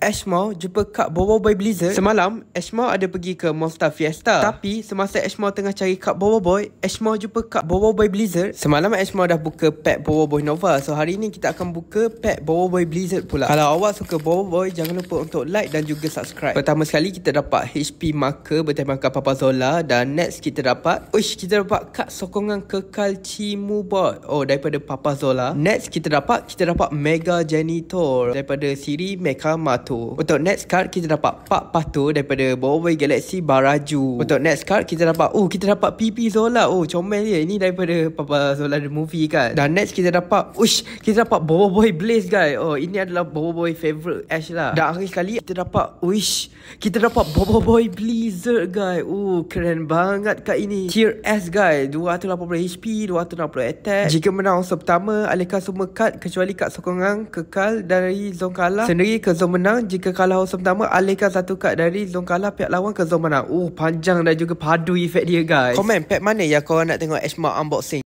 Ashmore jumpa Kak Bobo Boy Blizzard. Semalam, Ashmore ada pergi ke Monster Fiesta. Tapi, semasa Ashmore tengah cari Kak Bobo Boy, Ashmore jumpa Kak Bobo Boy Blizzard. Semalam, Ashmore dah buka pack Bobo Boy Nova. So, hari ni kita akan buka pack Bobo Boy Blizzard pula. Kalau awak suka Bobo Boy, jangan lupa untuk like dan juga subscribe. Pertama sekali, kita dapat HP marker bertemakan Papa Zola. Dan next, kita dapat kad sokongan kekal Cimubot. Oh, daripada Papa Zola. Next, kita dapat Mega Janitor daripada siri Mecha Mato. Untuk next card, kita dapat Pak Pato daripada Bobo Boy Galaxy Baraju. Untuk next card, kita dapat PP Zola. Oh, comel dia. Ini daripada Papa Zola the movie kan. Dan next, kita dapat Bobo Boy Blaze guys. Oh, ini adalah Bobo Boy favorite Ash lah. Dan akhir sekali, kita dapat Bobo Boy Blizzard guys. Oh, keren banget kat ini. Tier S guys, 280 HP, 260 attack. Jika menang unsur pertama, alihkan semua kad kecuali kad sokongan kekal dari zon kalah sendiri ke zon menang. Jika kalah unsur pertama, alihkan satu kad dari zon kalah pihak lawan ke zon menang. Panjang dan juga padu efek dia guys. Komen pack mana yang korang nak tengok Ashmore unboxing.